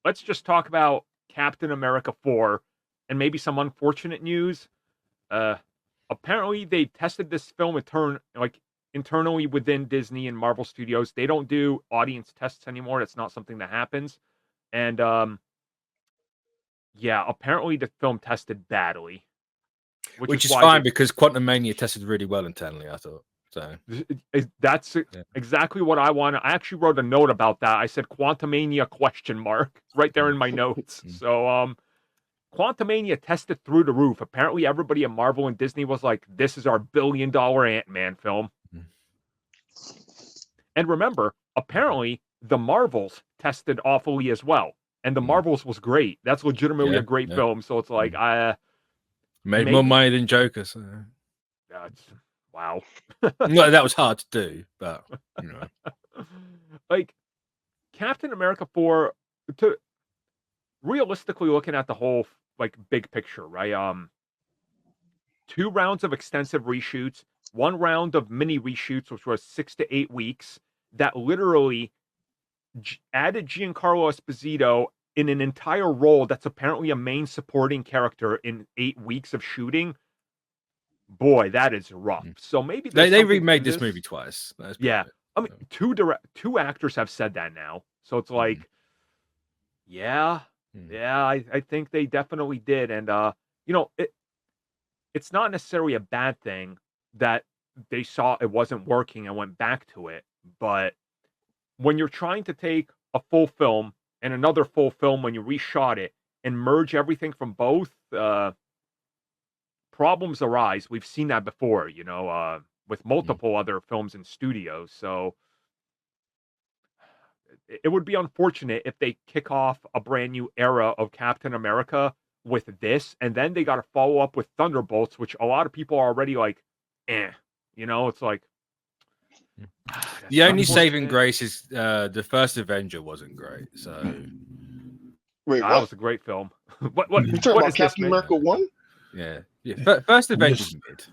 let's just talk about Captain America 4 and maybe some unfortunate news. Apparently they tested this film internally within Disney and Marvel Studios. They don't do audience tests anymore. That's not something that happens. And yeah, apparently the film tested badly, which is fine because Quantumania tested really well internally, I thought. So that's exactly what I want. I actually wrote a note about that. I said Quantumania ? Right there in my notes. So Quantumania tested through the roof. Apparently everybody at Marvel and Disney was like, this is our $1 billion Ant-Man film. And remember, apparently the Marvels tested awfully as well. And the Marvels was great. That's legitimately a great film. So it's like, made more money than Joker. So. Wow. No, that was hard to do, but you know. Like Captain America 4, to realistically looking at the whole like big picture, right? 2 rounds of extensive reshoots, 1 round of mini reshoots, which was 6 to 8 weeks, that literally added Giancarlo Esposito in an entire role that's apparently a main supporting character in 8 weeks of shooting. Boy, that is rough. So maybe they remade this movie twice. Yeah, I mean, two actors have said that now, so it's like, yeah, I think they definitely did, and you know, it's not necessarily a bad thing that they saw it wasn't working and went back to it, but when you're trying to take a full film and another full film when you reshot it and merge everything from both, problems arise. We've seen that before, you know, with multiple other films and studios. So it would be unfortunate if they kick off a brand new era of Captain America with this, and then they got to follow up with Thunderbolts, which a lot of people are already like, you know, it's like. The only saving grace is the first Avenger wasn't great. So wait, that what? was a great film. what you talking about? Captain America 1? Yeah. First Avengers mid.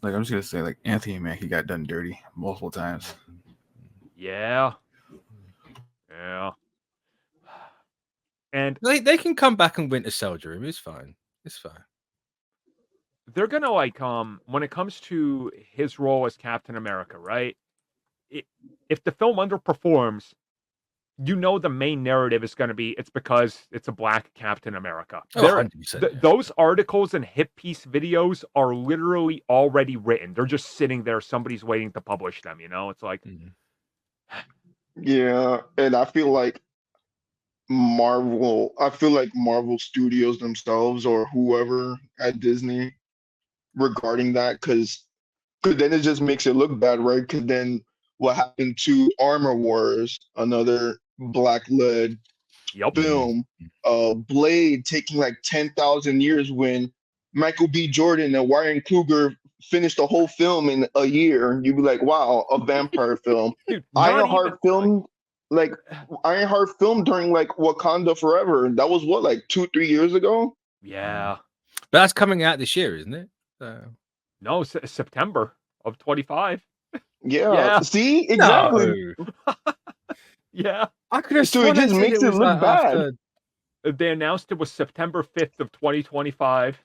Like I'm just gonna say, like Anthony Mackie got done dirty multiple times. Yeah. And they can come back and Winter Soldier him. It's fine. They're gonna like when it comes to his role as Captain America, right? If the film underperforms, you know the main narrative is going to be it's because it's a black Captain America. Those articles and hit piece videos are literally already written. They're just sitting there. Somebody's waiting to publish them. You know, it's like, yeah, and I feel like Marvel Studios themselves or whoever at Disney regarding that, because then it just makes it look bad, right? Because then what happened to Armor Wars, another black-led film, Blade taking like 10,000 years when Michael B. Jordan and Ryan Coogler finished the whole film in a year. You'd be like, wow, a vampire film. Dude, Ironheart filmed during like Wakanda Forever. That was what, like 2-3 years ago? Yeah. But that's coming out this year, isn't it? No, September of 25. Yeah. See, exactly. No. Yeah, I could have. So it just makes it look bad. They announced it was September 5th of 2025.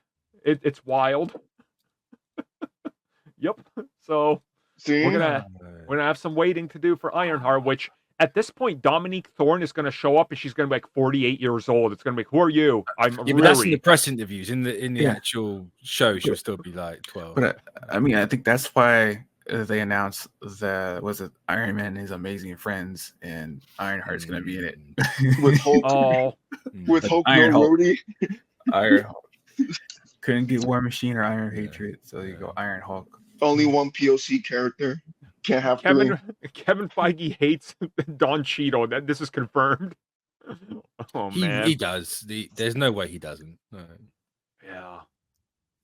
It's wild. Yep. So see, we're gonna have some waiting to do for Ironheart, which at this point Dominique Thorne is gonna show up and she's gonna be like 48 years old. It's gonna be like, who are you? I'm but that's in the press interviews. In the actual show, she'll still be like 12. But I mean, I think that's why they announced that Iron Man and His Amazing Friends and Ironheart's going to be in it with Hulk. With Hulk, Rhodey. Iron Hulk couldn't get War Machine or Iron Patriot, so you go Iron Hulk. Only one POC character. Can't have Kevin Feige hates Don Cheadle. This is confirmed. Oh man, he does. There's no way he doesn't. Yeah,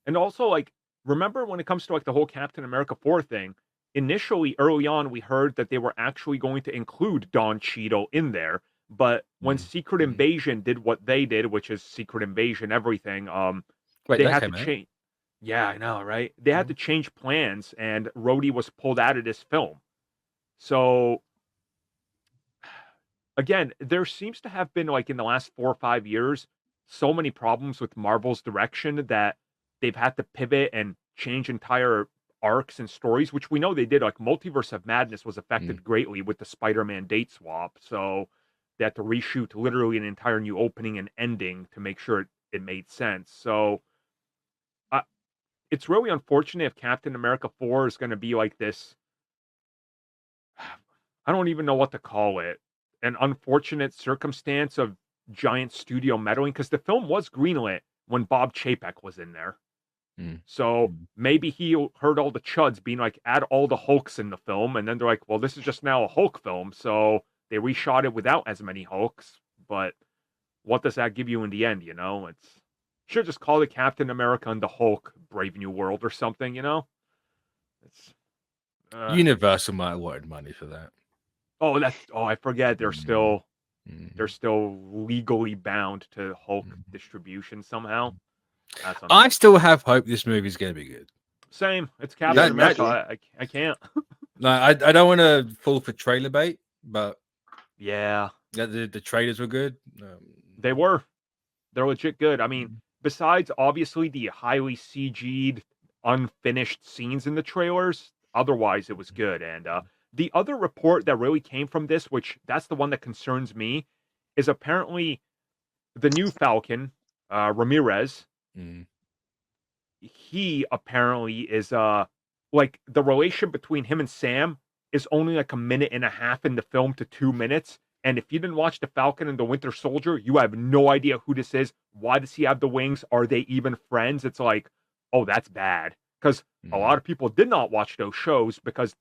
and also like. Remember when it comes to like the whole Captain America 4 thing, initially early on we heard that they were actually going to include Don Cheadle in there, but when Secret Invasion did what they did, which is Secret Invasion everything, they had to change. Yeah, I know, right? They had to change plans and Rhodey was pulled out of this film. So again, there seems to have been like in the last 4 or 5 years, so many problems with Marvel's direction that they've had to pivot and change entire arcs and stories, which we know they did. Like Multiverse of Madness was affected greatly with the Spider-Man date swap, so they had to reshoot literally an entire new opening and ending to make sure it made sense. So it's really unfortunate if Captain America 4 is going to be like this. I don't even know what to call it. An unfortunate circumstance of giant studio meddling, because the film was greenlit when Bob Chapek was in there. So maybe he heard all the chuds being like, add all the Hulks in the film, and then they're like, well, this is just now a Hulk film, so they reshot it without as many Hulks. But what does that give you in the end? You know, it's should just call it Captain America and the Hulk, Brave New World or something. You know, it's Universal might have wanted money for that. I forget they're still legally bound to Hulk distribution somehow. I still have hope this movie's going to be good. Same. It's Captain America. I can't. No, I don't want to fall for trailer bait, but yeah, the trailers were good. They were. They're legit good. I mean, besides obviously the highly CG'd, unfinished scenes in the trailers, otherwise it was good. And the other report that really came from this, which that's the one that concerns me, is apparently the new Falcon, Ramirez. He apparently is like the relation between him and Sam is only like a minute and a half in the film to 2 minutes. And if you didn't watch the Falcon and the Winter Soldier, you have no idea who this is. Why does he have the wings? Are they even friends? It's like, oh, that's bad. Because a lot of people did not watch those shows, because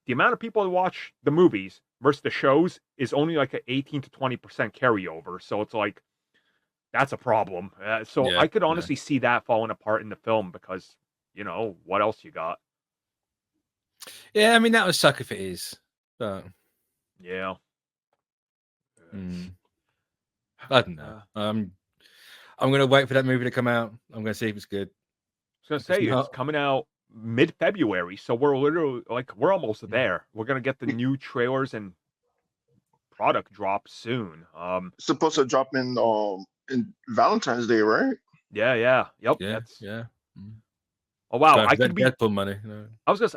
the amount of people who watch the movies versus the shows is only like an 18 to 20% carryover. So it's like, that's a problem. I could honestly see that falling apart in the film because, you know, what else you got? Yeah, I mean, that would suck if it is. But yeah. I don't know. I'm going to wait for that movie to come out. I'm going to see if it's good. I was going to say, it's coming out mid-February, so we're literally, like, we're almost there. We're going to get the new trailers and product drop soon. It's supposed to drop in Valentine's Day, right? Yeah. Yep. Yeah. Oh wow, I could be Deadpool money. No.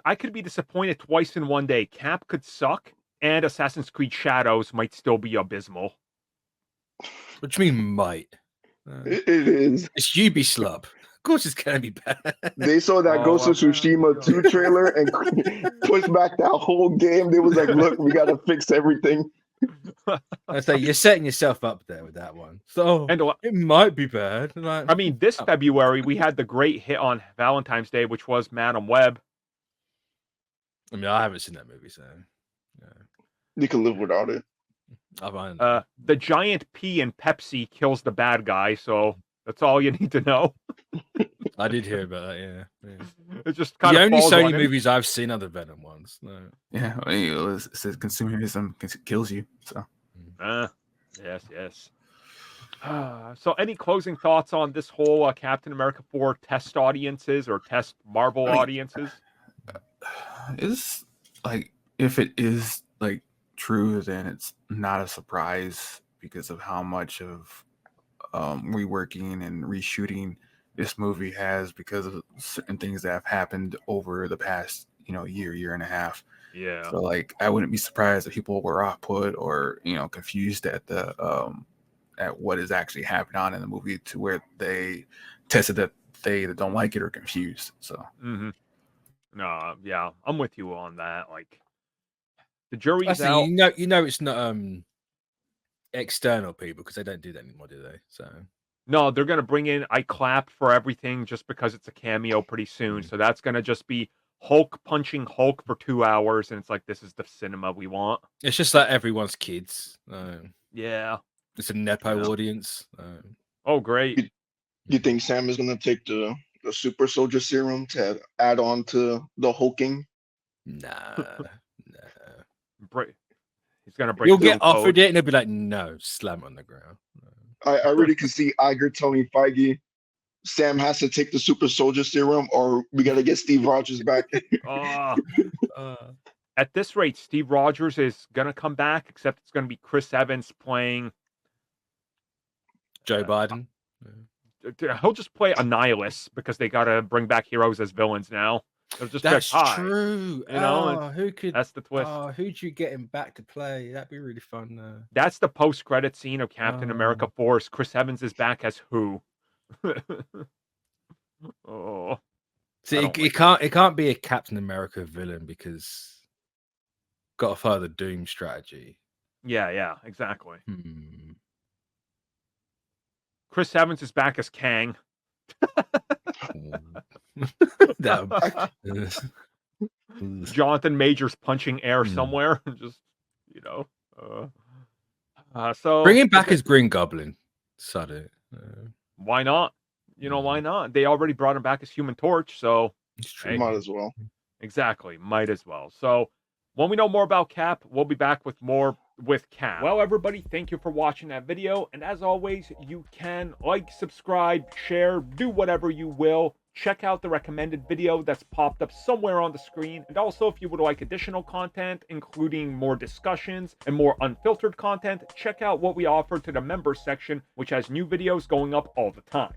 I could be disappointed twice in one day. Cap could suck, and Assassin's Creed Shadows might still be abysmal. What do you mean might? It is. It's Ubisoft. Of course, it's gonna be bad. They saw that Ghost of Tsushima 2 trailer and pushed back that whole game. They was like, "Look, we gotta fix everything." I say you're setting yourself up there with that one. So it might be bad. Like, I mean, this February we had the great hit on Valentine's Day, which was Madam Web. I mean, I haven't seen that movie, so You can live without it. The giant P in Pepsi kills the bad guy, so that's all you need to know. I did hear about that. Yeah. It just kind the of only Sony movies I've seen are the Venom ones. No. Yeah, it says consumerism kills you. So. Yes. So, any closing thoughts on this whole Captain America 4 test audiences or test Marvel audiences? It's like, if it is like true, then it's not a surprise because of how much of reworking and reshooting this movie has, because of certain things that have happened over the past year and a half. Yeah. So like, I wouldn't be surprised if people were off put or confused at the at what is actually happening on in the movie, to where they tested that they don't like it or confused. So no, yeah, I'm with you on that. Like, the jury's out. out. It's not external people, because they don't do that anymore, do they? So no, they're gonna bring in I clap for everything just because it's a cameo pretty soon. So that's gonna just be Hulk punching Hulk for 2 hours, and it's like, this is the cinema we want. It's just like everyone's kids. Yeah, it's a nepo audience. Oh, great. You think Sam is gonna take the super soldier serum to add on to the hulking? Nah. He's gonna break. You'll get offered it, and he'll be like, "No, slam on the ground." I really can see Iger telling Feige, Sam has to take the super soldier serum, or we gotta get Steve Rogers back. at this rate, Steve Rogers is going to come back, except it's going to be Chris Evans playing Joe Biden. He'll just play a nihilist because they got to bring back heroes as villains now. They'll just That's pick, "Hi," true. You know, Oh, who could? that's the twist. Oh, who'd you get him back to play? That'd be really fun. That's the post-credit scene of Captain Oh. America 4. Chris Evans is back as who? Oh, See, I it, don't it like can't. It can't be a Captain America villain because got to follow the Doom strategy. yeah, exactly. Hmm. Chris Evans is back as Kang. That- Jonathan Majors punching air Hmm. somewhere. Just, you know. So Bring him back as Green Goblin. Sod it. why not? You know, why not? They already brought him back as Human Torch, so It's true. Hey. Might as well. exactly, might as well. So when we know more about Cap, we'll be back with more with Cap. Well, everybody, thank you for watching that video. And as always, you can like, subscribe, share, do whatever you will. Check out the recommended video that's popped up somewhere on the screen. And also, if you would like additional content, including more discussions and more unfiltered content, check out what we offer to the members section, which has new videos going up all the time.